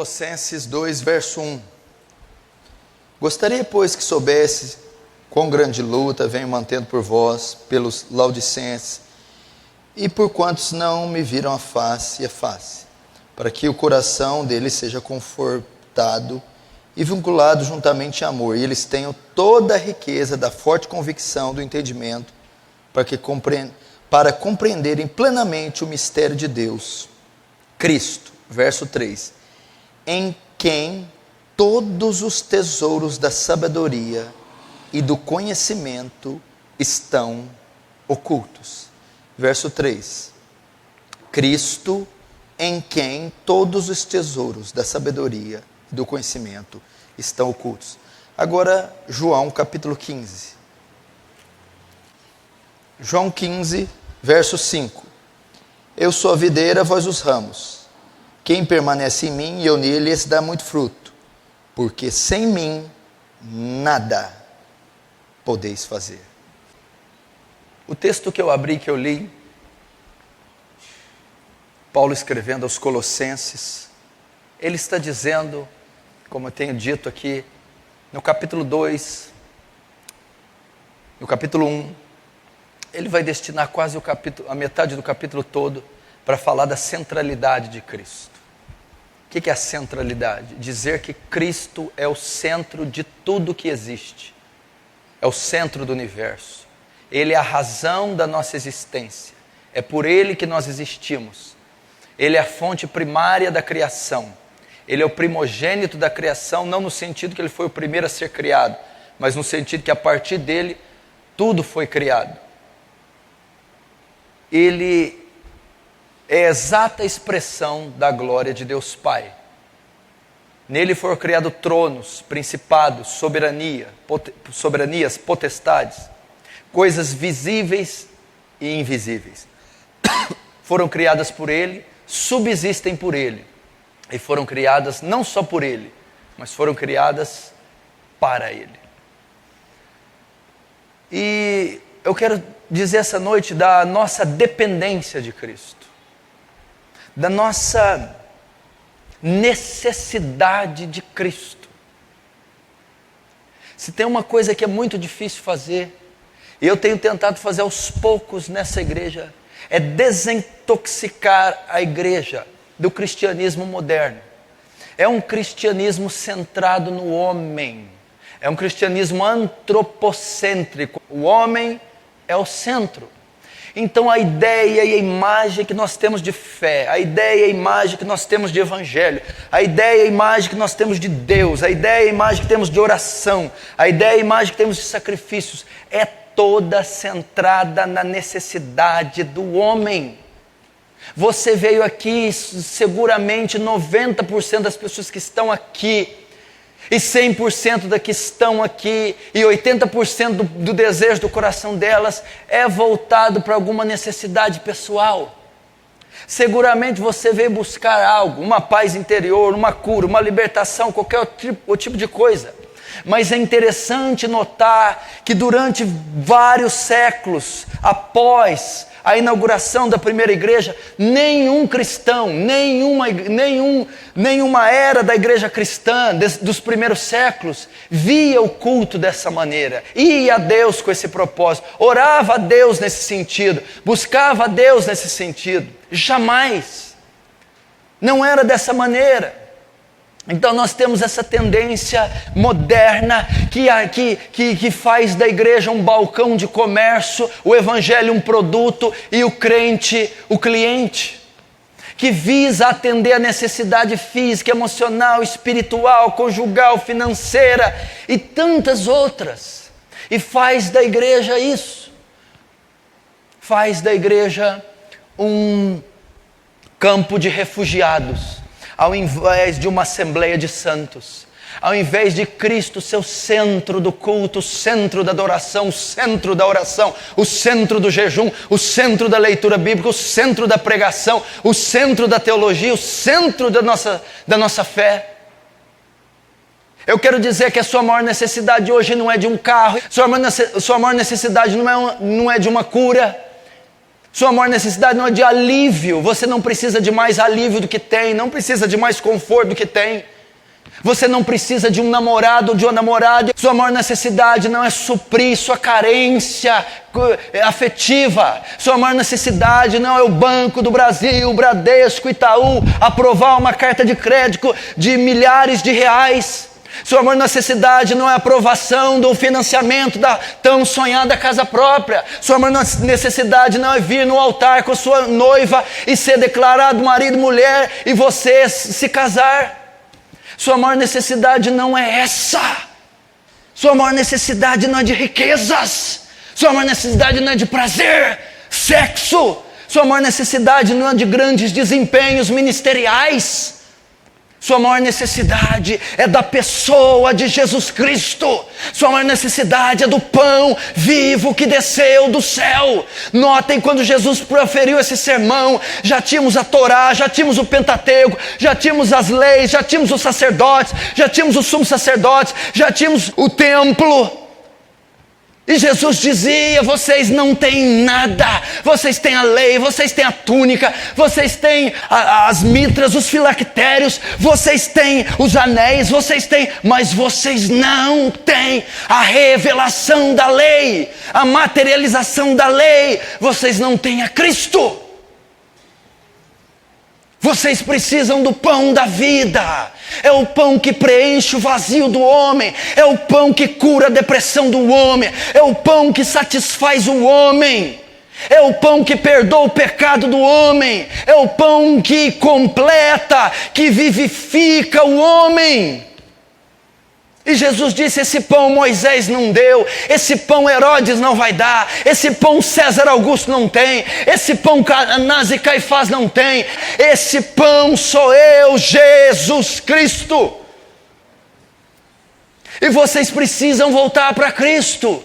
Colossenses 2, verso 1. Gostaria, pois, que soubesse quão grande luta venho mantendo por vós, pelos laodicenses, e por quantos não me viram a face, para que o coração deles seja confortado e vinculado juntamente em amor, e eles tenham toda a riqueza da forte convicção do entendimento, para compreenderem plenamente o mistério de Deus, Cristo, verso 3, em quem todos os tesouros da sabedoria e do conhecimento estão ocultos. Verso 3, Cristo, em quem todos os tesouros da sabedoria e do conhecimento estão ocultos. Agora, João capítulo 15. João 15, verso 5. Eu sou a videira, vós os ramos. Quem permanece em mim e eu nele, esse dá muito fruto. Porque sem mim, nada podeis fazer. O texto que eu abri, que eu li, Paulo escrevendo aos Colossenses, ele está dizendo, como eu tenho dito aqui, no capítulo 2, no capítulo 1, ele vai destinar quase a metade do capítulo todo para falar da centralidade de Cristo. O que é a centralidade? Dizer que Cristo é o centro de tudo que existe. É o centro do universo. Ele é a razão da nossa existência. É por Ele que nós existimos. Ele é a fonte primária da criação. Ele é o primogênito da criação, não no sentido que Ele foi o primeiro a ser criado, mas no sentido que a partir dele tudo foi criado. Ele é a exata expressão da glória de Deus Pai. Nele foram criados tronos, principados, soberanias, potestades, coisas visíveis e invisíveis. Foram criadas por Ele, subsistem por Ele. E foram criadas não só por Ele, mas foram criadas para Ele. E eu quero dizer essa noite da nossa dependência de Cristo, da nossa necessidade de Cristo. Se tem uma coisa que é muito difícil fazer, e eu tenho tentado fazer aos poucos nessa igreja, é desintoxicar a igreja do cristianismo moderno. É um cristianismo centrado no homem, é um cristianismo antropocêntrico. O homem é o centro. Então a ideia e a imagem que nós temos de fé, a ideia e a imagem que nós temos de evangelho, a ideia e a imagem que nós temos de Deus, a ideia e a imagem que temos de oração, a ideia e a imagem que temos de sacrifícios, é toda centrada na necessidade do homem. Você veio aqui, seguramente 90% das pessoas que estão aqui, e 100% das que estão aqui, e 80% do desejo do coração delas é voltado para alguma necessidade pessoal. Seguramente você veio buscar algo, uma paz interior, uma cura, uma libertação, qualquer tipo de coisa. Mas é interessante notar que durante vários séculos após a inauguração da primeira igreja, nenhum cristão, nenhuma era da igreja cristã dos primeiros séculos via o culto dessa maneira, ia a Deus com esse propósito, orava a Deus nesse sentido, buscava a Deus nesse sentido. Jamais. Não era dessa maneira. Então nós temos essa tendência moderna que faz da igreja um balcão de comércio, o evangelho um produto e o crente o cliente, que visa atender a necessidade física, emocional, espiritual, conjugal, financeira e tantas outras, e faz da igreja isso, faz da igreja um campo de refugiados, ao invés de uma assembleia de santos, ao invés de Cristo ser o centro do culto, o centro da adoração, o centro da oração, o centro do jejum, o centro da leitura bíblica, o centro da pregação, o centro da teologia, o centro da nossa fé. Eu quero dizer que a sua maior necessidade hoje não é de um carro, sua maior necessidade não é de uma cura, Sua maior necessidade não é de alívio. Você não precisa de mais alívio do que tem, não precisa de mais conforto do que tem. Você não precisa de um namorado ou de uma namorada. Sua maior necessidade não é suprir sua carência afetiva. Sua maior necessidade não é o Banco do Brasil, o Bradesco, Itaú, aprovar uma carta de crédito de milhares de reais. Sua maior necessidade não é a aprovação do financiamento da tão sonhada casa própria. Sua maior necessidade não é vir no altar com sua noiva e ser declarado marido e mulher e você se casar. Sua maior necessidade não é essa. Sua maior necessidade não é de riquezas. Sua maior necessidade não é de prazer, sexo. Sua maior necessidade não é de grandes desempenhos ministeriais. Sua maior necessidade é da pessoa de Jesus Cristo. Sua maior necessidade é do pão vivo que desceu do céu. Notem, quando Jesus proferiu esse sermão, já tínhamos a Torá, já tínhamos o Pentateuco, já tínhamos as leis, já tínhamos os sacerdotes, já tínhamos os sumos sacerdotes, já tínhamos o templo. E Jesus dizia: vocês não têm nada, vocês têm a lei, vocês têm a túnica, vocês têm as mitras, os filactérios, vocês têm os anéis, vocês têm, mas vocês não têm a revelação da lei, a materialização da lei, vocês não têm a Cristo. Vocês precisam do pão da vida. É o pão que preenche o vazio do homem. É o pão que cura a depressão do homem. É o pão que satisfaz o homem. É o pão que perdoa o pecado do homem. É o pão que completa, que vivifica o homem. E Jesus disse: esse pão Moisés não deu, esse pão Herodes não vai dar, esse pão César Augusto não tem, esse pão Anás e Caifás não tem, esse pão sou eu, Jesus Cristo. E vocês precisam voltar para Cristo.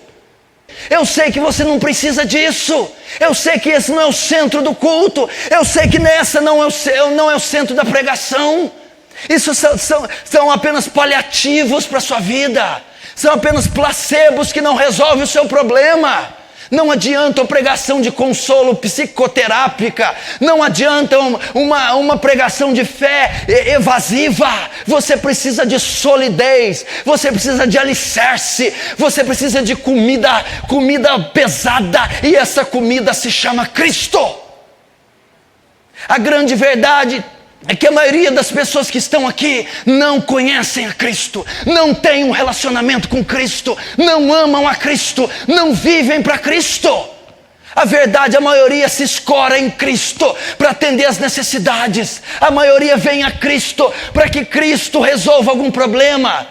Eu sei que você não precisa disso. Eu sei que esse não é o centro do culto. Eu sei que nessa não é o centro da pregação. Isso são apenas paliativos para a sua vida. São apenas placebos que não resolvem o seu problema. Não adianta uma pregação de consolo psicoterápica. Não adianta uma pregação de fé evasiva. Você precisa de solidez. Você precisa de alicerce. Você precisa de comida pesada. E essa comida se chama Cristo. A grande verdade é que a maioria das pessoas que estão aqui não conhecem a Cristo, não têm um relacionamento com Cristo, não amam a Cristo, não vivem para Cristo. A verdade, a maioria se escora em Cristo para atender as necessidades. A maioria vem a Cristo para que Cristo resolva algum problema.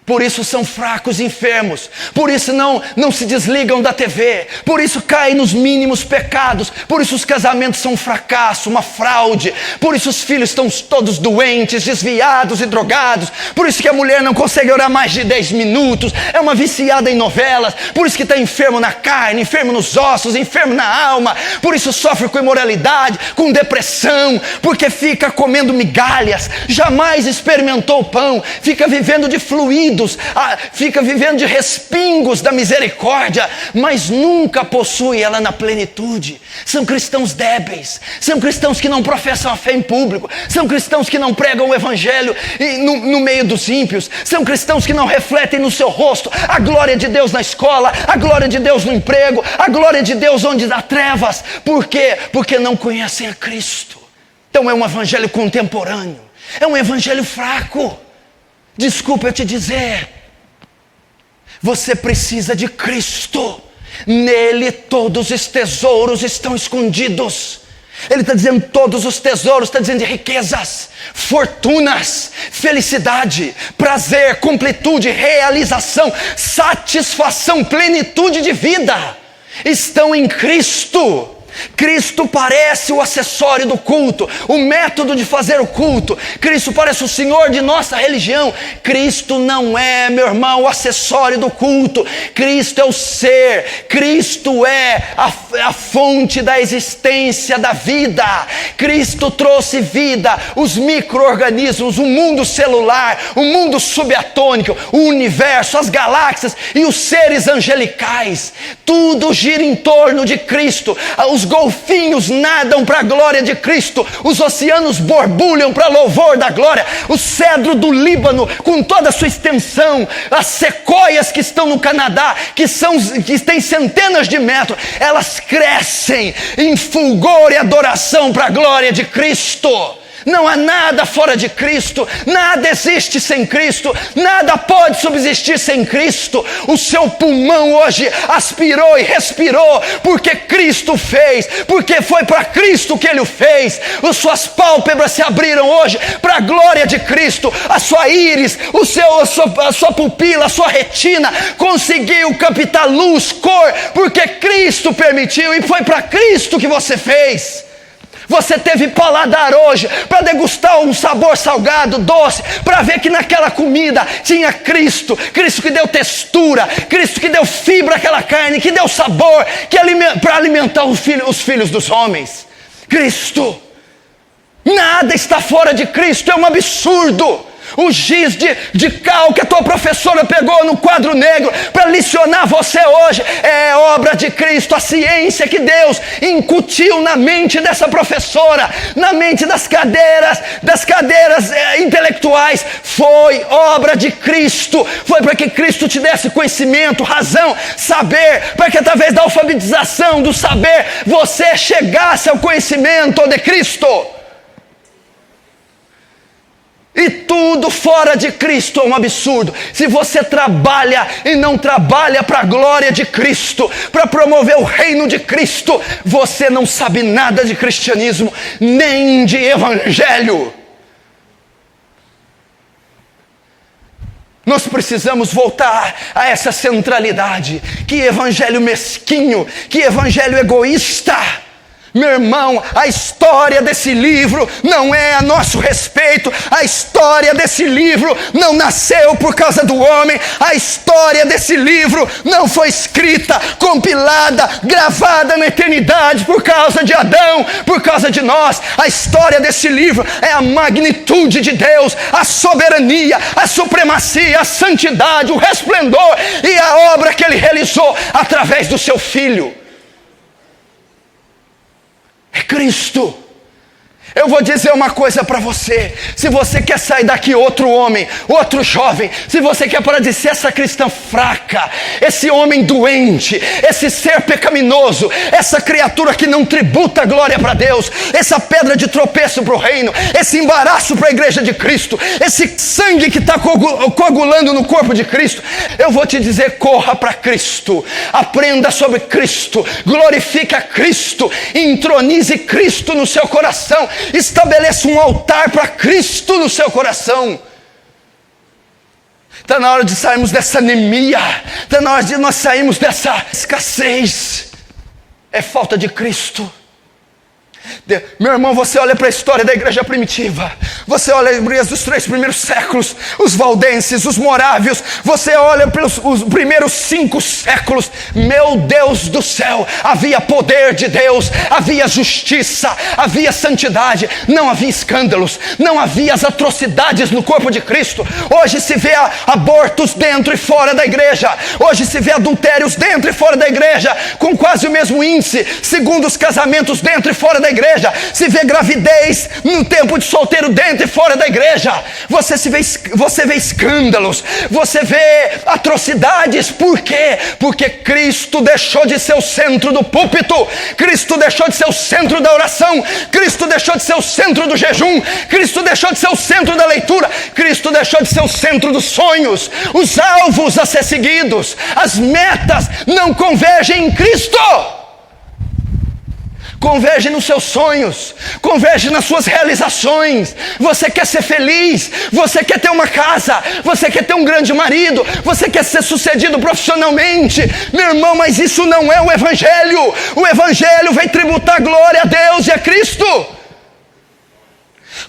Por isso são fracos e enfermos, por isso não se desligam da TV, por isso caem nos mínimos pecados, por isso os casamentos são um fracasso, uma fraude, por isso os filhos estão todos doentes, desviados e drogados, por isso que a mulher não consegue orar mais de 10 minutos, é uma viciada em novelas, por isso que está enfermo na carne, enfermo nos ossos, enfermo na alma, por isso sofre com imoralidade, com depressão, porque fica comendo migalhas, jamais experimentou o pão, fica vivendo de fluido, fica vivendo de respingos da misericórdia, mas nunca possui ela na plenitude. São cristãos débeis, são cristãos que não professam a fé em público, são cristãos que não pregam o evangelho no meio dos ímpios, são cristãos que não refletem no seu rosto a glória de Deus na escola, a glória de Deus no emprego, a glória de Deus onde há trevas. Por quê? Porque não conhecem a Cristo. Então é um evangelho contemporâneo, é um evangelho fraco. Desculpa eu te dizer, você precisa de Cristo. Nele todos os tesouros estão escondidos. Ele está dizendo todos os tesouros, está dizendo de riquezas, fortunas, felicidade, prazer, completude, realização, satisfação, plenitude de vida estão em Cristo. Cristo parece o acessório do culto, o método de fazer o culto. Cristo parece o Senhor de nossa religião. Cristo não é, meu irmão, o acessório do culto. Cristo é o ser. Cristo é a fonte da existência, da vida. Cristo trouxe vida, os micro-organismos, o mundo celular, o mundo subatômico, o universo, as galáxias e os seres angelicais. Tudo gira em torno de Cristo. Os golfinhos nadam para a glória de Cristo, os oceanos borbulham para louvor da glória, o cedro do Líbano com toda a sua extensão, as sequoias que estão no Canadá, que têm centenas de metros, elas crescem em fulgor e adoração para a glória de Cristo. Não há nada fora de Cristo, nada existe sem Cristo, nada pode subsistir sem Cristo. O seu pulmão hoje aspirou e respirou, porque Cristo fez, porque foi para Cristo que Ele o fez. As suas pálpebras se abriram hoje para a glória de Cristo, a sua íris, a sua pupila, a sua retina conseguiu captar luz, cor, porque Cristo permitiu e foi para Cristo que você fez. Você teve paladar hoje para degustar um sabor salgado, doce, para ver que naquela comida tinha Cristo. Cristo que deu textura, Cristo que deu fibra àquela carne, que deu sabor, para alimentar os filhos dos homens. Cristo. Nada está fora de Cristo, é um absurdo. O giz de cal que a tua professora pegou no quadro negro para licionar você hoje é obra de Cristo. A ciência que Deus incutiu na mente dessa professora, na mente das cadeiras intelectuais, foi obra de Cristo. Foi para que Cristo te desse conhecimento, razão, saber, para que através da alfabetização, do saber, você chegasse ao conhecimento de Cristo. E tudo fora de Cristo é um absurdo. Se você trabalha e não trabalha para a glória de Cristo, para promover o reino de Cristo, você não sabe nada de cristianismo, nem de evangelho. Nós precisamos voltar a essa centralidade. Que evangelho mesquinho, que evangelho egoísta. Meu irmão, a história desse livro não é a nosso respeito. A história desse livro não nasceu por causa do homem. A história desse livro não foi escrita, compilada, gravada na eternidade por causa de Adão, por causa de nós. A história desse livro é a magnitude de Deus, a soberania, a supremacia, a santidade, o resplendor e a obra que Ele realizou através do seu Filho. É Cristo. Eu vou dizer uma coisa para você. Se você quer sair daqui outro homem, outro jovem, se você quer parar de ser essa cristã fraca, esse homem doente, esse ser pecaminoso, essa criatura que não tributa a glória para Deus, essa pedra de tropeço para o reino, esse embaraço para a igreja de Cristo, esse sangue que está coagulando no corpo de Cristo, eu vou te dizer, corra para Cristo, aprenda sobre Cristo, glorifique a Cristo, entronize Cristo no seu coração, estabeleça um altar para Cristo no seu coração. Está na hora de sairmos dessa anemia, está na hora de nós sairmos dessa escassez. É falta de Cristo. Meu irmão, você olha para a história da igreja primitiva, você olha os 3 primeiros séculos, os valdenses, os morávios, você olha pelos os primeiros 5 séculos, meu Deus do céu, havia poder de Deus, havia justiça, havia santidade, não havia escândalos, não havia as atrocidades no corpo de Cristo. Hoje se vê abortos dentro e fora da igreja, hoje se vê adultérios dentro e fora da igreja, com quase o mesmo índice, segundo os casamentos dentro e fora da igreja, se vê gravidez no tempo de solteiro dentro e fora da igreja, você vê escândalos, você vê atrocidades. Por quê? Porque Cristo deixou de ser o centro do púlpito, Cristo deixou de ser o centro da oração, Cristo deixou de ser o centro do jejum, Cristo deixou de ser o centro da leitura, Cristo deixou de ser o centro dos sonhos, os alvos a ser seguidos, as metas não convergem em Cristo. converge nos seus sonhos, converge nas suas realizações. Você quer ser feliz, você quer ter uma casa, você quer ter um grande marido, você quer ser sucedido profissionalmente. Meu irmão, mas isso não é o Evangelho. O Evangelho vem tributar glória a Deus e a Cristo.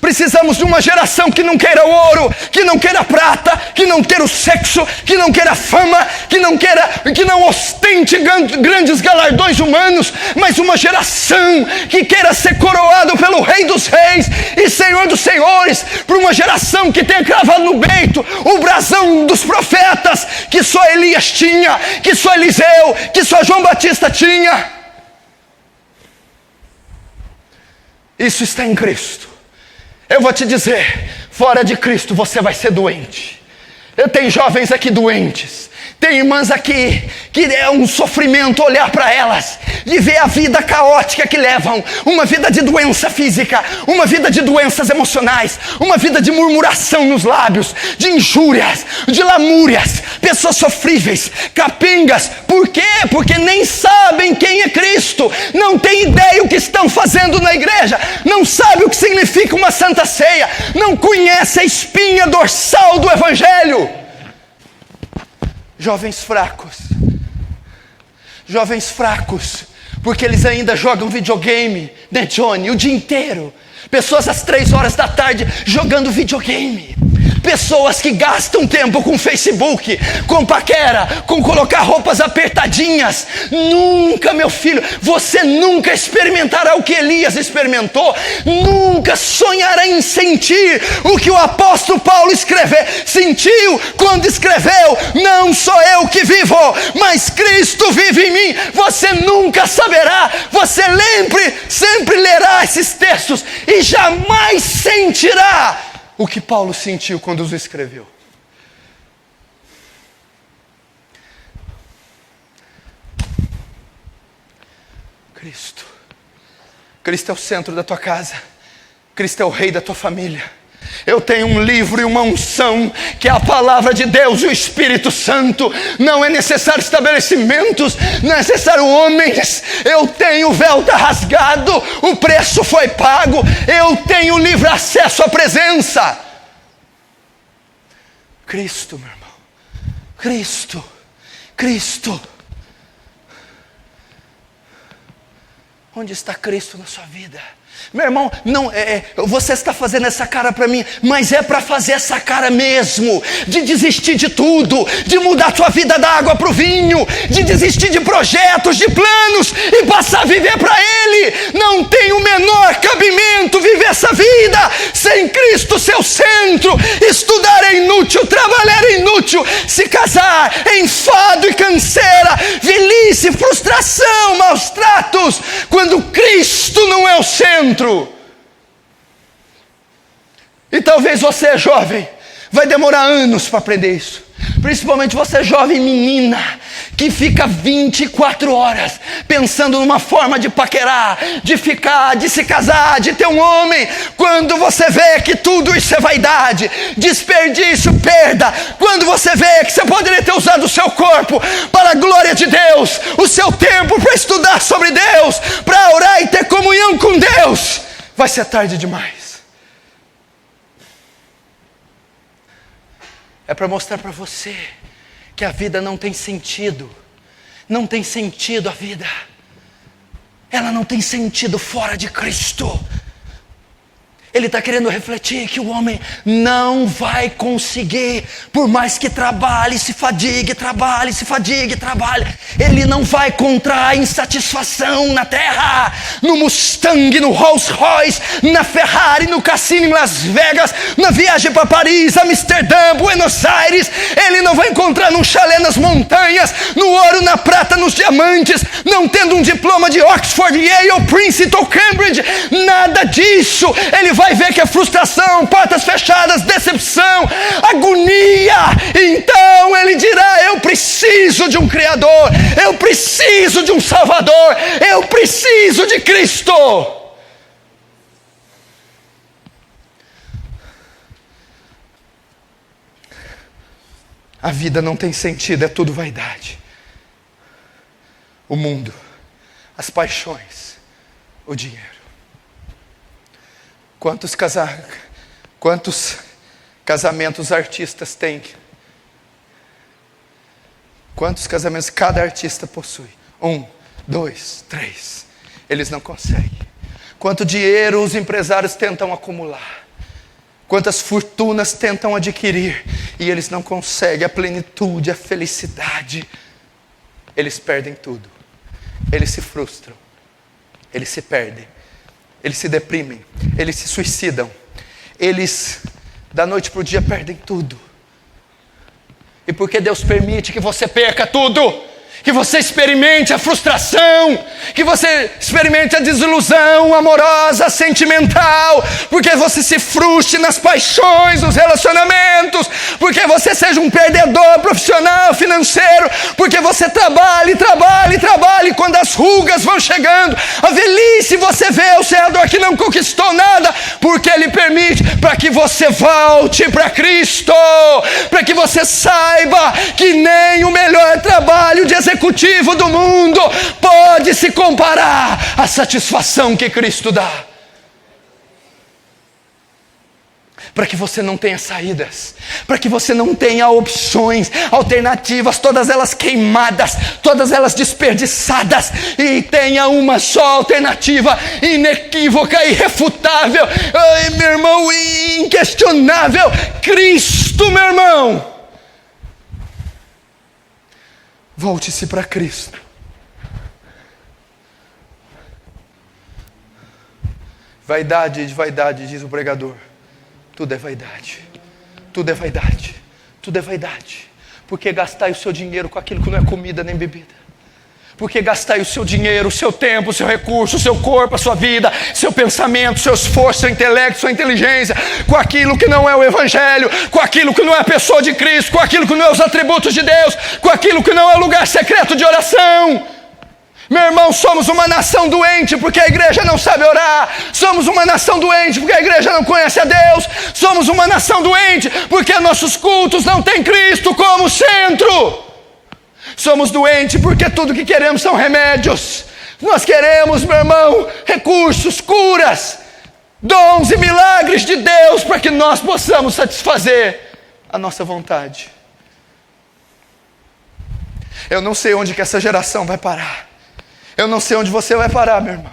Precisamos de uma geração que não queira ouro, que não queira prata, que não queira o sexo, que não queira fama, que não ostente grandes galardões humanos, mas uma geração que queira ser coroado pelo Rei dos Reis e Senhor dos Senhores, para uma geração que tenha cravado no peito o brasão dos profetas que só Elias tinha, que só Eliseu, que só João Batista tinha. Isso está em Cristo. Eu vou te dizer, fora de Cristo você vai ser doente. Eu tenho jovens aqui doentes, tem irmãs aqui que é um sofrimento olhar para elas e ver a vida caótica que levam, uma vida de doença física, uma vida de doenças emocionais, uma vida de murmuração nos lábios, de injúrias, de lamúrias, pessoas sofríveis, capengas. Por quê? Porque nem sabem quem é Cristo, não têm ideia o que estão fazendo na igreja, não sabem o que significa uma santa ceia, não conhecem a espinha dorsal do Evangelho. Jovens fracos, porque eles ainda jogam videogame, né, Johnny, o dia inteiro. Pessoas às 3 horas da tarde jogando videogame. Pessoas que gastam tempo com Facebook, com paquera, com colocar roupas apertadinhas. Nunca, meu filho, você nunca experimentará o que Elias experimentou. Nunca sonhará em sentir o que o apóstolo Paulo sentiu quando escreveu: não sou eu que vivo, mas Cristo vive em mim. Você nunca saberá. Você sempre lerá esses textos e jamais sentirá o que Paulo sentiu quando os escreveu. Cristo é o centro da tua casa. Cristo é o rei da tua família. Eu tenho um livro e uma unção, que é a palavra de Deus e o Espírito Santo. Não é necessário estabelecimentos, não é necessário homens. Eu tenho, o véu está rasgado, o preço foi pago. Eu tenho livre acesso à presença. Cristo, meu irmão. Cristo. Onde está Cristo na sua vida? Meu irmão, não, você está fazendo essa cara para mim, mas é para fazer essa cara mesmo, de desistir de tudo, de mudar a sua vida da água para o vinho, de desistir de projetos, de planos e passar a viver para Ele. Não tem o menor cabimento viver essa vida sem Cristo seu centro. Estudar é inútil, trabalhar é inútil, se casar é enfado e canseira, velhice, frustração, maus tratos, quando Cristo não é o centro. E talvez você é jovem, vai demorar anos para aprender isso. Principalmente você é jovem menina, que fica 24 horas pensando numa forma de paquerar, de ficar, de se casar, de ter um homem. Quando você vê que tudo isso é vaidade, desperdício, perda. Quando você vê que você poderia ter usado o seu corpo para a glória de Deus, o seu tempo para estudar sobre Deus, para orar e ter comunhão com Deus, vai ser tarde demais. É para mostrar para você que a vida não tem sentido. Não tem sentido a vida. Ela não tem sentido fora de Cristo. Ele está querendo refletir que o homem não vai conseguir, por mais que trabalhe, se fadigue, trabalhe, ele não vai encontrar insatisfação na terra, no Mustang, no Rolls Royce, na Ferrari, no cassino em Las Vegas, na viagem para Paris, Amsterdã, Buenos Aires. Ele não vai encontrar num chalé nas montanhas, no ouro, na prata, nos diamantes, não tendo um diploma de Oxford, Yale, Princeton, Cambridge, nada disso. Ele vai ver que é frustração, portas fechadas, decepção, agonia. Então ele dirá: eu preciso de um Criador, eu preciso de um Salvador, eu preciso de Cristo. A vida não tem sentido, é tudo vaidade. O mundo, as paixões, o dinheiro. Quantos casamentos artistas têm? Quantos casamentos cada artista possui? 1, 2, 3. Eles não conseguem. Quanto dinheiro os empresários tentam acumular? Quantas fortunas tentam adquirir? E eles não conseguem a plenitude, a felicidade. Eles perdem tudo. Eles se frustram. Eles se perdem. Eles se deprimem. Eles se suicidam. Eles, da noite para o dia, perdem tudo. E por que Deus permite que você perca tudo? Que você experimente a frustração, que você experimente a desilusão amorosa, sentimental, porque você se frustre nas paixões, nos relacionamentos, porque você seja um perdedor profissional, financeiro, porque você trabalhe, e quando as rugas vão chegando, a velhice, você vê o ceador que não conquistou nada, porque Ele permite para que você volte para Cristo, para que você saiba que nem o melhor trabalho de executivo do mundo pode se comparar à satisfação que Cristo dá. Para que você não tenha saídas, para que você não tenha opções, alternativas, todas elas queimadas, todas elas desperdiçadas, e tenha uma só alternativa, inequívoca, irrefutável, meu irmão, inquestionável, Cristo, meu irmão. Volte-se para Cristo. Vaidade de vaidade, diz o pregador. Tudo é vaidade. Tudo é vaidade. Tudo é vaidade. Por que gastar o seu dinheiro com aquilo que não é comida nem bebida? Por que gastar o seu dinheiro, o seu tempo, o seu recurso, o seu corpo, a sua vida, seu pensamento, seu esforço, seu intelecto, sua inteligência, com aquilo que não é o Evangelho, com aquilo que não é a pessoa de Cristo, com aquilo que não é os atributos de Deus, com aquilo que não é o lugar secreto de oração? Meu irmão, somos uma nação doente porque a igreja não sabe orar. Somos uma nação doente porque a igreja não conhece a Deus. Somos uma nação doente porque nossos cultos não têm Cristo como centro. Somos doentes porque tudo que queremos são remédios. Nós queremos, meu irmão, recursos, curas, dons e milagres de Deus para que nós possamos satisfazer a nossa vontade. Eu não sei onde que essa geração vai parar. Eu não sei onde você vai parar, meu irmão.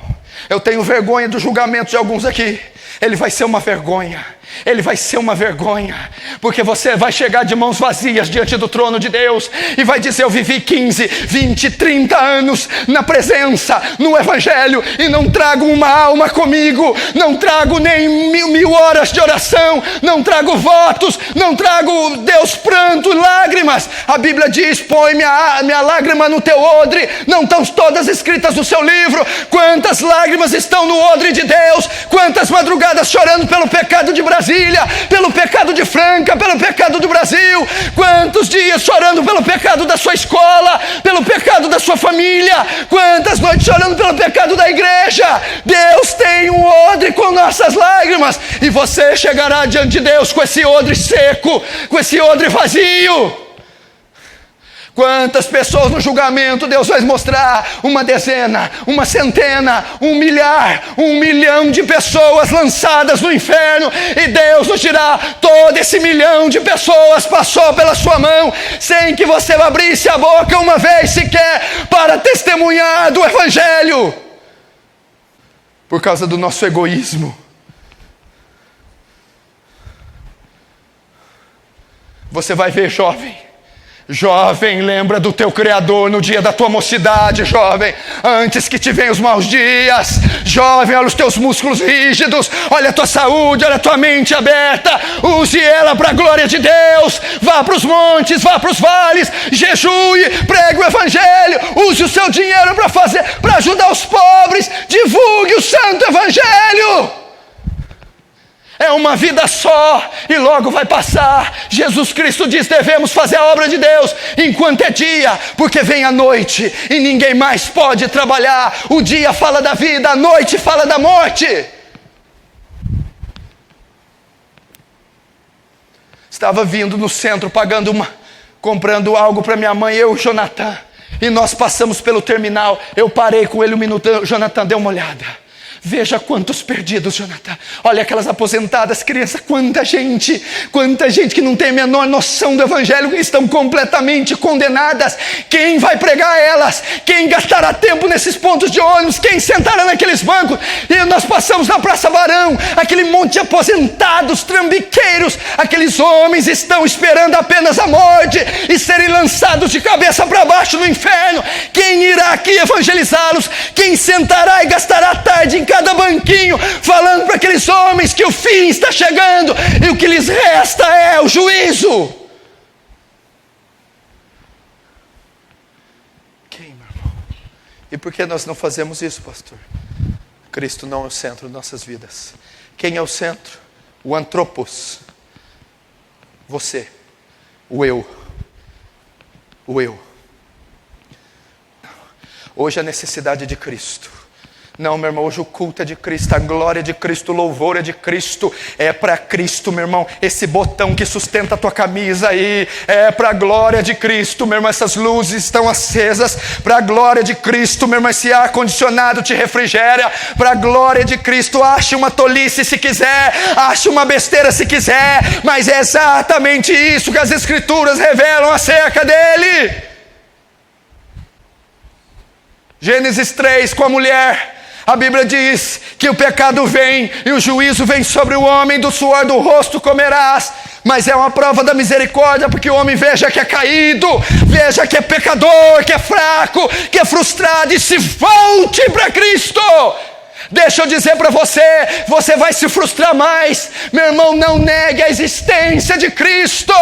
Eu tenho vergonha do julgamento de alguns aqui. Ele vai ser uma vergonha. Ele vai ser uma vergonha, porque você vai chegar de mãos vazias diante do trono de Deus e vai dizer: eu vivi 15, 20, 30 anos na presença, no Evangelho, e não trago uma alma comigo, não trago nem mil horas de oração, não trago votos, não trago, Deus, pranto, lágrimas. A Bíblia diz: põe minha lágrima no teu odre. Não estão todas escritas no seu livro? Quantas lágrimas estão no odre de Deus? Quantas madrugadas chorando pelo pecado de Brasília, pelo pecado de Franca, pelo pecado do Brasil? Quantos dias chorando pelo pecado da sua escola, pelo pecado da sua família? Quantas noites chorando pelo pecado da igreja? Deus tem um odre com nossas lágrimas, e você chegará diante de Deus com esse odre seco, com esse odre vazio. Quantas pessoas no julgamento Deus vai mostrar? Uma dezena, uma centena, 1 milhar, 1 milhão de pessoas lançadas no inferno, e Deus nos dirá: todo esse 1 milhão de pessoas passou pela sua mão, sem que você abrisse a boca uma vez sequer para testemunhar do Evangelho, por causa do nosso egoísmo. Você vai ver, jovem, lembra do teu Criador no dia da tua mocidade, jovem, antes que te venham os maus dias. Jovem, olha os teus músculos rígidos, olha a tua saúde, olha a tua mente aberta, use ela para a glória de Deus. Vá para os montes, vá para os vales, jejue, pregue o Evangelho, use o seu dinheiro para ajudar os pobres, divulgue o santo Evangelho. É uma vida só e logo vai passar. Jesus Cristo diz: devemos fazer a obra de Deus enquanto é dia, porque vem a noite e ninguém mais pode trabalhar. O dia fala da vida, a noite fala da morte. Estava vindo no centro, comprando algo para minha mãe, eu e o Jonathan, e nós passamos pelo terminal. Eu parei com ele um minuto: Jonathan, dê uma olhada. Veja quantos perdidos, Jonathan. Olha aquelas aposentadas crianças, quanta gente que não tem a menor noção do evangelho, estão completamente condenadas. Quem vai pregar elas? Quem gastará tempo nesses pontos de ônibus? Quem sentará naqueles bancos? E nós passamos na Praça Barão, aquele monte de aposentados, trambiqueiros, aqueles homens estão esperando apenas a morte e serem lançados de cabeça para baixo no inferno. Quem irá aqui evangelizá-los? Quem sentará e gastará tarde em cada banquinho, falando para aqueles homens que o fim está chegando e o que lhes resta é o juízo? Quem, meu irmão? E por que nós não fazemos isso, pastor? Cristo não é o centro de nossas vidas. Quem é o centro? O antropos. Você. O eu. O eu. Hoje a necessidade de Cristo. Não, meu irmão, hoje o culto é de Cristo, a glória é de Cristo, o louvor é de Cristo, é para Cristo, meu irmão. Esse botão que sustenta a tua camisa aí, é para a glória de Cristo, meu irmão. Essas luzes estão acesas para a glória de Cristo, meu irmão. Esse ar-condicionado te refrigera para a glória de Cristo. Ache uma tolice se quiser, ache uma besteira se quiser, mas é exatamente isso que as Escrituras revelam acerca dele. Gênesis 3, com a mulher, a Bíblia diz que o pecado vem e o juízo vem sobre o homem, do suor do rosto comerás. Mas é uma prova da misericórdia, porque o homem veja que é caído, veja que é pecador, que é fraco, que é frustrado, e se volte para Cristo. Deixa eu dizer para você, você vai se frustrar mais. Meu irmão, não negue a existência de Cristo.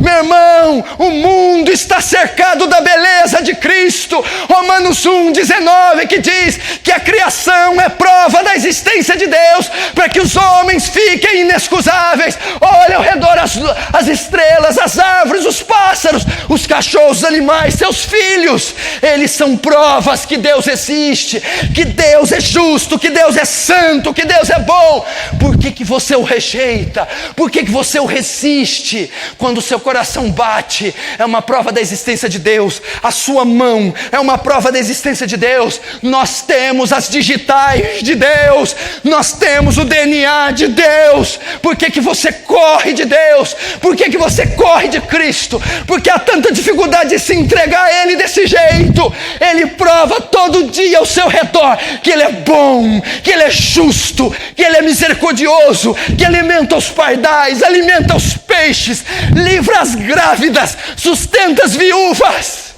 Meu irmão, o mundo está cercado da beleza de Cristo. Romanos 1,19, que diz que a criação é prova da existência de Deus, para que os homens fiquem inexcusáveis. Olha ao redor as estrelas, as árvores, os pássaros, os cachorros, os animais, seus filhos. Eles são provas que Deus existe, que Deus é justo, que Deus é santo, que Deus é bom. Por que você o rejeita? Por que você o resiste? Quando o seu coração bate, é uma prova da existência de Deus. A sua mão é uma prova da existência de Deus. Nós temos as digitais de Deus, nós temos o DNA de Deus. Por que você corre de Deus? Por que você corre de Cristo? Porque há tanta dificuldade de se entregar a Ele desse jeito. Ele prova todo dia ao seu redor que Ele é bom, que Ele é justo, que Ele é misericordioso, que alimenta os pardais, alimenta os peixes, livra as grávidas, sustenta as viúvas.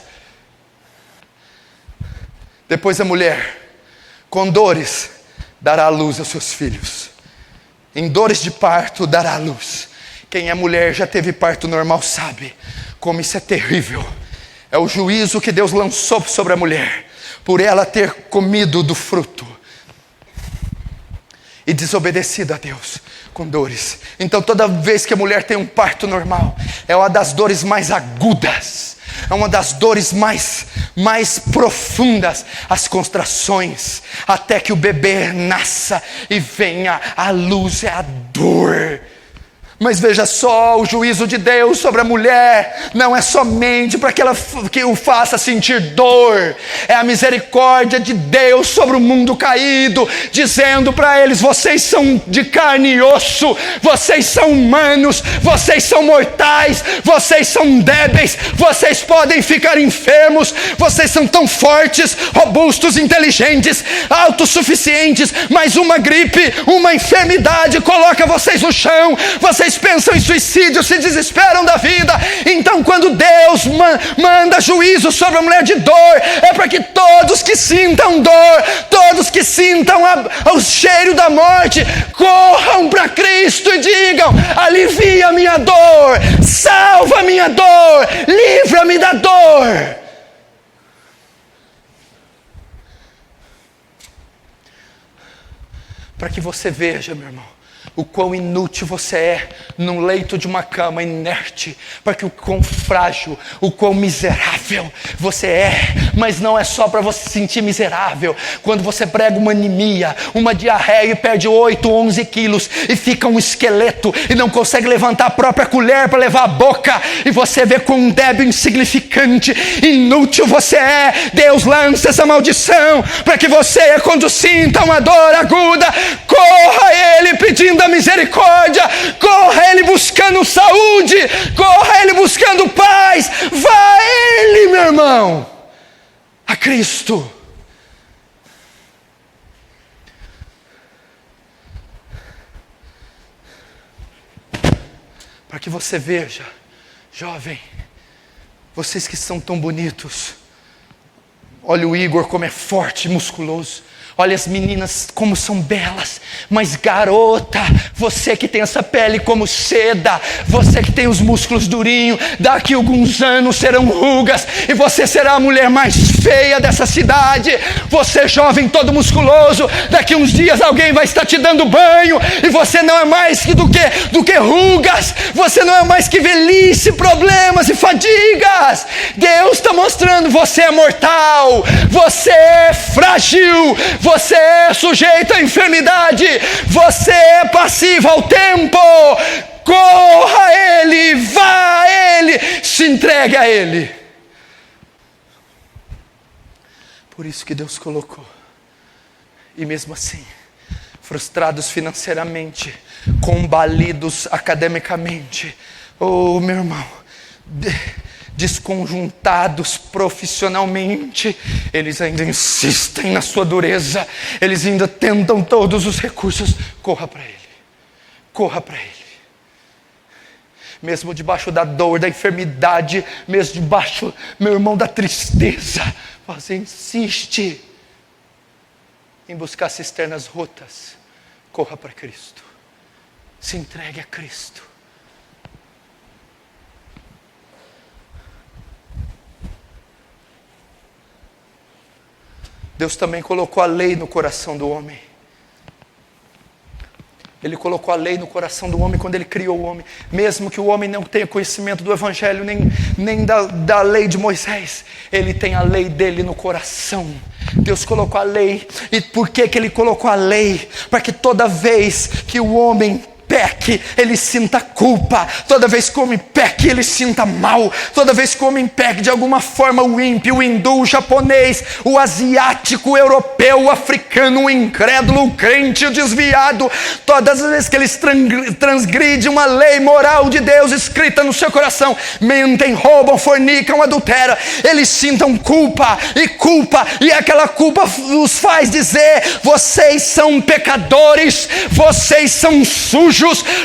Depois a mulher, com dores, dará à luz aos seus filhos. Em dores de parto dará à luz. Quem é mulher, já teve parto normal, sabe como isso é terrível. É o juízo que Deus lançou sobre a mulher, por ela ter comido do fruto e desobedecido a Deus, com dores. Então toda vez que a mulher tem um parto normal, é uma das dores mais agudas, é uma das dores mais profundas, as contrações, até que o bebê nasça e venha à luz, é a dor. Mas veja só, o juízo de Deus sobre a mulher não é somente para que o faça sentir dor. É a misericórdia de Deus sobre o mundo caído, dizendo para eles: vocês são de carne e osso, vocês são humanos, vocês são mortais, vocês são débeis, vocês podem ficar enfermos, vocês são tão fortes, robustos, inteligentes, autossuficientes, mas uma gripe, uma enfermidade coloca vocês no chão, vocês pensam em suicídio, se desesperam da vida. Então quando Deus manda juízo sobre a mulher de dor, é para que todos que sintam dor, todos que sintam o cheiro da morte, corram para Cristo e digam: alivia a minha dor, salva a minha dor, livra-me da dor. Para que você veja, meu irmão, o quão inútil você é num leito de uma cama inerte, para que o quão frágil, o quão miserável você é. Mas não é só para você se sentir miserável. Quando você prega uma anemia, uma diarreia e perde 8, 11 quilos e fica um esqueleto e não consegue levantar a própria colher para levar a boca, e você vê quão débil, insignificante, inútil você é, Deus lança essa maldição para que você, quando sinta uma dor aguda, corra a Ele pedindo a misericórdia, corra a Ele buscando saúde, corra a Ele buscando paz. Vá a Ele, meu irmão, a Cristo. Para que você veja, jovem, vocês que são tão bonitos, olha o Igor como é forte e musculoso. Olha as meninas como são belas. Mas garota, você que tem essa pele como seda, você que tem os músculos durinhos, daqui a alguns anos serão rugas e você será a mulher mais feia dessa cidade. Você jovem todo musculoso, daqui a uns dias alguém vai estar te dando banho e você não é mais do que rugas. Você não é mais que velhice, problemas e fadigas. Deus está mostrando, você é mortal, você é frágil, você é sujeito à enfermidade, você é passivo ao tempo. Corra a Ele, vá a Ele, se entregue a Ele. Por isso que Deus colocou. E mesmo assim, frustrados financeiramente, combalidos academicamente, oh meu irmão, desconjuntados profissionalmente, eles ainda insistem na sua dureza, eles ainda tentam todos os recursos. Corra para Ele, corra para Ele. Mesmo debaixo da dor, da enfermidade, mesmo debaixo, meu irmão, da tristeza, você insiste em buscar cisternas rotas. Corra para Cristo, se entregue a Cristo. Deus também colocou a lei no coração do homem. Ele colocou a lei no coração do homem quando Ele criou o homem. Mesmo que o homem não tenha conhecimento do Evangelho, nem da lei de Moisés, ele tem a lei dele no coração. Deus colocou a lei. E por que Ele colocou a lei? Para que toda vez que o homem peque, ele sinta culpa. Toda vez que o homem peque, ele sinta mal. Toda vez que o homem peque, de alguma forma, o ímpio, o hindu, o japonês, o asiático, o europeu, o africano, o incrédulo, o crente, o desviado, todas as vezes que eles transgridem uma lei moral de Deus escrita no seu coração, mentem, roubam, fornicam, adulteram, eles sintam culpa, e aquela culpa os faz dizer: vocês são pecadores, vocês são sujos,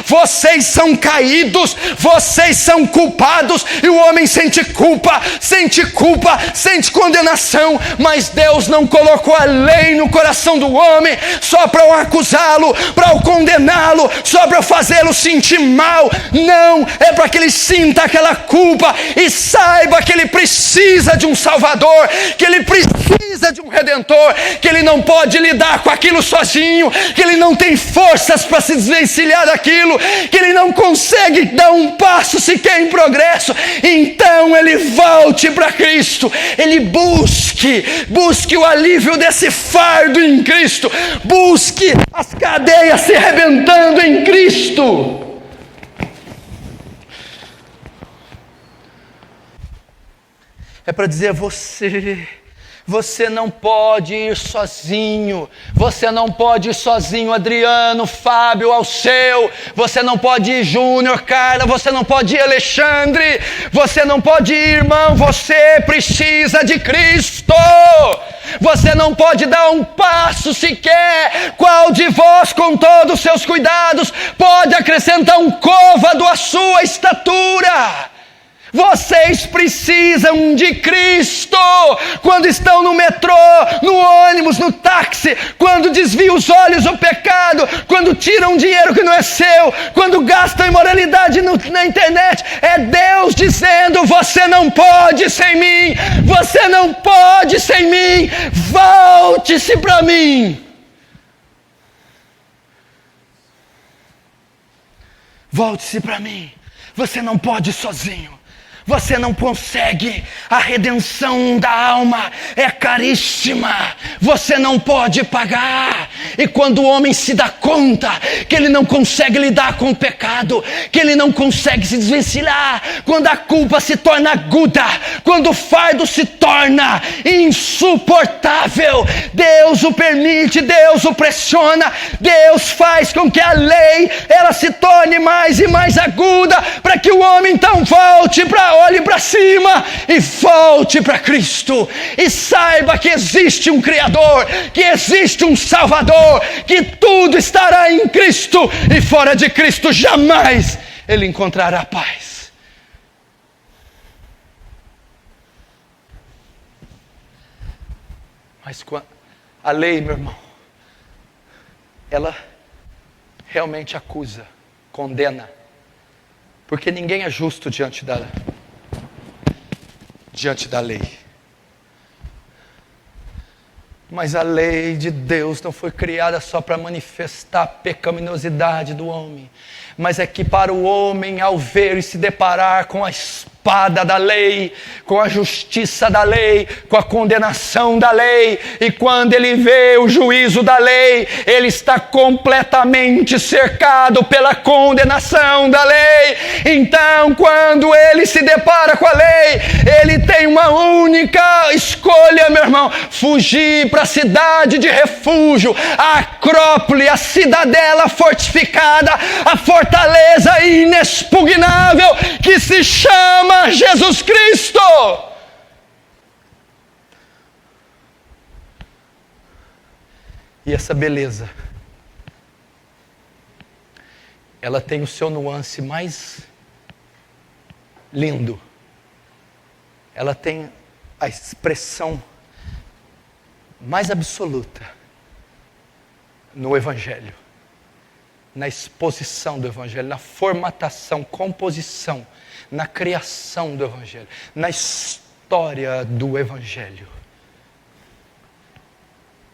vocês são caídos, vocês são culpados. E o homem sente culpa, sente condenação. Mas Deus não colocou a lei no coração do homem só para o acusá-lo, para o condená-lo, só para fazê-lo sentir mal. Não, é para que ele sinta aquela culpa e saiba que ele precisa de um Salvador, que ele precisa de um Redentor, que ele não pode lidar com aquilo sozinho, que ele não tem forças para se desvencilhar daquilo, que ele não consegue dar um passo sequer em progresso. Então ele volte para Cristo, ele busque o alívio desse fardo em Cristo, busque as cadeias se arrebentando em Cristo. É para dizer: você não pode ir sozinho. Você não pode ir sozinho, Adriano, Fábio, Alceu. Você não pode ir, Júnior, Carla. Você não pode ir, Alexandre. Você não pode ir, irmão. Você precisa de Cristo. Você não pode dar um passo sequer. Qual de vós, com todos os seus cuidados, pode acrescentar um côvado à sua estatura? Vocês precisam de Cristo. Quando estão no metrô, no ônibus, no táxi, quando desviam os olhos ao pecado, quando tiram dinheiro que não é seu, quando gastam imoralidade na internet, é Deus dizendo: você não pode sem mim, você não pode sem mim, volte-se para mim. Volte-se para mim. Você não pode ir sozinho. Você não consegue. A redenção da alma é caríssima. Você não pode pagar. E quando o homem se dá conta que ele não consegue lidar com o pecado, que ele não consegue se desvencilhar, quando a culpa se torna aguda, quando o fardo se torna insuportável, Deus o permite, Deus o pressiona, Deus faz com que a lei ela se torne mais e mais aguda, para que o homem então olhe para cima e volte para Cristo e saiba que existe um Criador, que existe um Salvador, que tudo estará em Cristo e fora de Cristo jamais ele encontrará paz. Mas a lei, meu irmão, ela realmente acusa, condena, porque ninguém é justo diante da lei. Mas a lei de Deus não foi criada só para manifestar a pecaminosidade do homem, mas é que para o homem, ao ver e se deparar com a espada da lei, com a justiça da lei, com a condenação da lei, e quando ele vê o juízo da lei, ele está completamente cercado pela condenação da lei. Então, quando ele se depara com a lei, ele tem uma única escolha, meu irmão: fugir para a cidade de refúgio, a Acrópole, a cidadela fortificada, a fortaleza inexpugnável que se chama Jesus Cristo. E essa beleza, ela tem o seu nuance mais lindo. Ela tem a expressão mais absoluta no Evangelho, na exposição do Evangelho, na formatação, composição, na criação do Evangelho, na história do Evangelho.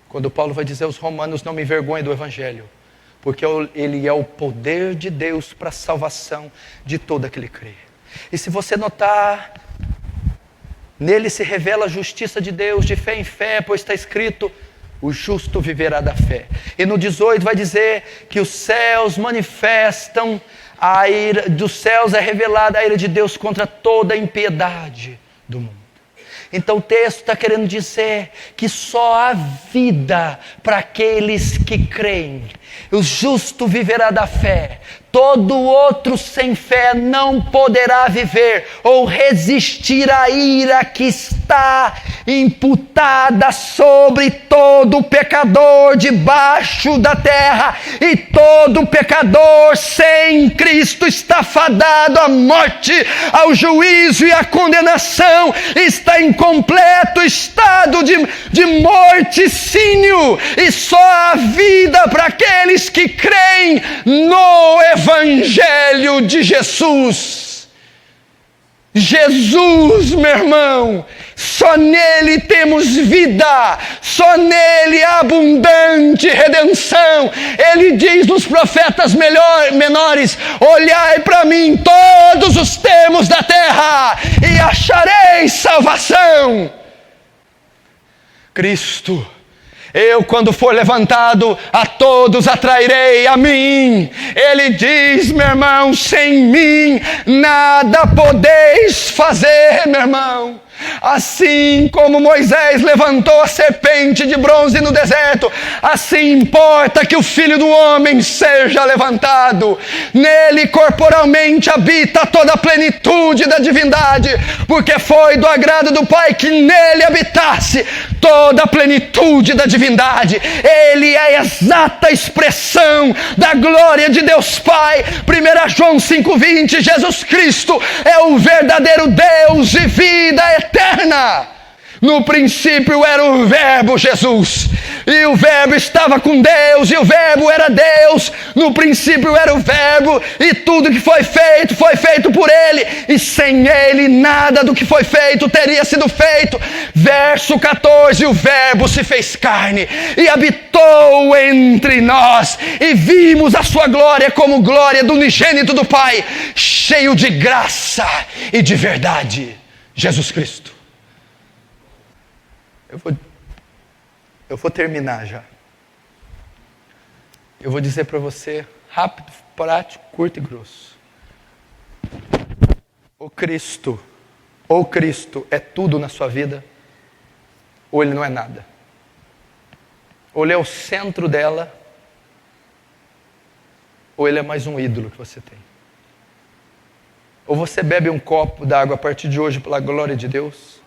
Quando Paulo vai dizer aos romanos: não me envergonhe do Evangelho, porque ele é o poder de Deus para a salvação de todo aquele que crê. E se você notar, nele se revela a justiça de Deus de fé em fé, pois está escrito: o justo viverá da fé. E no 18 vai dizer que os céus manifestam a ira, dos céus é revelada a ira de Deus contra toda a impiedade do mundo. Então o texto está querendo dizer que só há vida para aqueles que creem. O justo viverá da fé. Todo outro sem fé não poderá viver ou resistir à ira que está imputada sobre todo pecador debaixo da terra. E todo pecador sem Cristo está fadado à morte, ao juízo e à condenação. Está em completo estado de morticínio. E só há vida para aqueles que creem no Evangelho de Jesus. Jesus, meu irmão, só nele temos vida, só nele há abundante redenção. Ele diz nos profetas menores: olhai para mim todos os termos da terra e achareis salvação. Cristo: eu, quando for levantado, a todos atrairei a mim. Ele diz, meu irmão: sem mim nada podeis fazer, meu irmão. Assim como Moisés levantou a serpente de bronze no deserto, assim importa que o Filho do Homem seja levantado. Nele corporalmente habita toda a plenitude da divindade, porque foi do agrado do Pai que nele habitasse toda a plenitude da divindade. Ele é a exata expressão da glória de Deus Pai. 1 João 5,20, Jesus Cristo é o verdadeiro Deus e vida eterna. No princípio era o Verbo, Jesus, e o Verbo estava com Deus, e o Verbo era Deus. No princípio era o Verbo, e tudo que foi feito por Ele, e sem Ele nada do que foi feito teria sido feito. Verso 14, o Verbo se fez carne, e habitou entre nós, e vimos a sua glória como glória do unigênito do Pai, cheio de graça e de verdade. Jesus Cristo. Eu vou terminar já. Eu vou dizer para você, rápido, prático, curto e grosso. Ou Cristo é tudo na sua vida, ou Ele não é nada. Ou Ele é o centro dela, ou Ele é mais um ídolo que você tem. Ou você bebe um copo d'água a partir de hoje pela glória de Deus,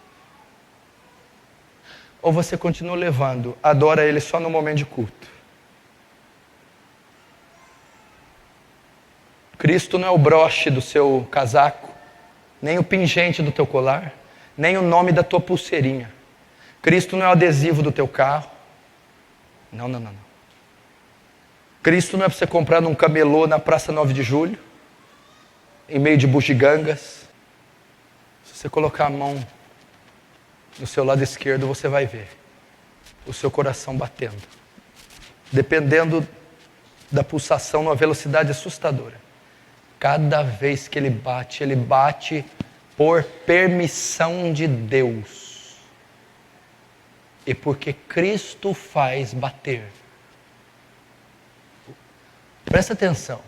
ou você continua levando, adora Ele só no momento de culto. Cristo não é o broche do seu casaco, nem o pingente do teu colar, nem o nome da tua pulseirinha. Cristo não é o adesivo do teu carro. Não. Cristo não é para você comprar num camelô na Praça 9 de Julho, em meio de bugigangas. Se você colocar a mão no seu lado esquerdo, você vai ver o seu coração batendo, dependendo da pulsação, numa velocidade assustadora. Cada vez que ele bate por permissão de Deus, e porque Cristo faz bater. Presta atenção,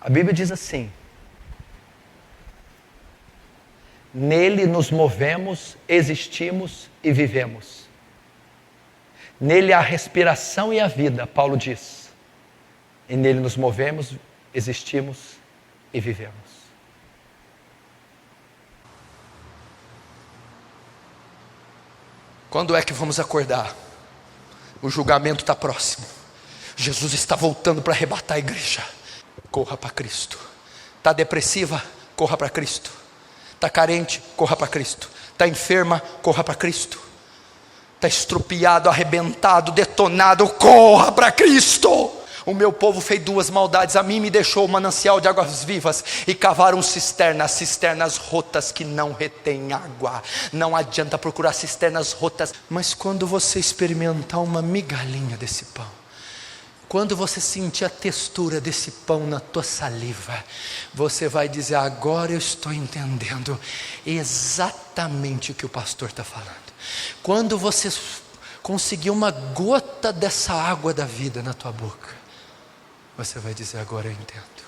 a Bíblia diz assim: nele nos movemos, existimos e vivemos. Nele há a respiração e a vida, Paulo diz. E nele nos movemos, existimos e vivemos. Quando é que vamos acordar? O julgamento está próximo. Jesus está voltando para arrebatar a igreja. Corra para Cristo. Está depressiva? Corra para Cristo. Está carente? Corra para Cristo. Está enferma? Corra para Cristo. Está estrupiado, arrebentado, detonado? Corra para Cristo. O meu povo fez duas maldades, a mim me deixou o manancial de águas vivas, e cavaram cisternas rotas que não retêm água. Não adianta procurar cisternas rotas, mas quando você experimentar uma migalhinha desse pão, quando você sentir a textura desse pão na tua saliva, você vai dizer: agora eu estou entendendo exatamente o que o pastor está falando. Quando você conseguir uma gota dessa água da vida na tua boca, você vai dizer: agora eu entendo.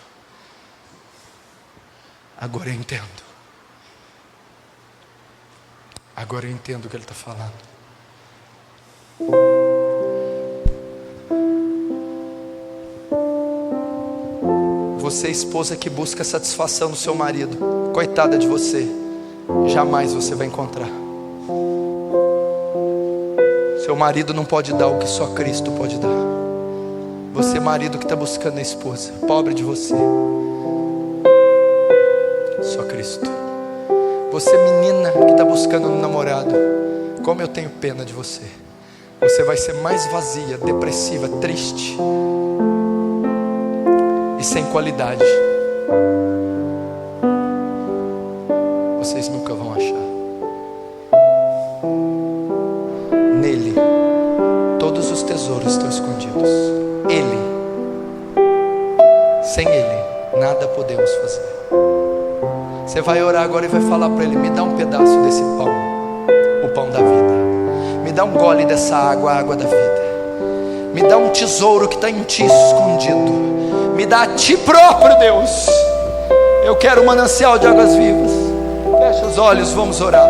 Agora eu entendo. Agora eu entendo o que ele está falando. Você, esposa que busca satisfação do seu marido, coitada de você, jamais você vai encontrar. Seu marido não pode dar o que só Cristo pode dar. Você, marido que está buscando a esposa, pobre de você, só Cristo. Você, menina que está buscando um namorado, como eu tenho pena de você. Você vai ser mais vazia, depressiva, triste e sem qualidade. Vocês nunca vão achar. Nele todos os tesouros estão escondidos. Ele, sem Ele nada podemos fazer. Você vai orar agora e vai falar para Ele: me dá um pedaço desse pão, o pão da vida. Me dá um gole dessa água, a água da vida. Me dá um tesouro que está em Ti escondido. Me dá a Ti próprio, Deus. Eu quero um manancial de águas vivas. Fecha os olhos, vamos orar.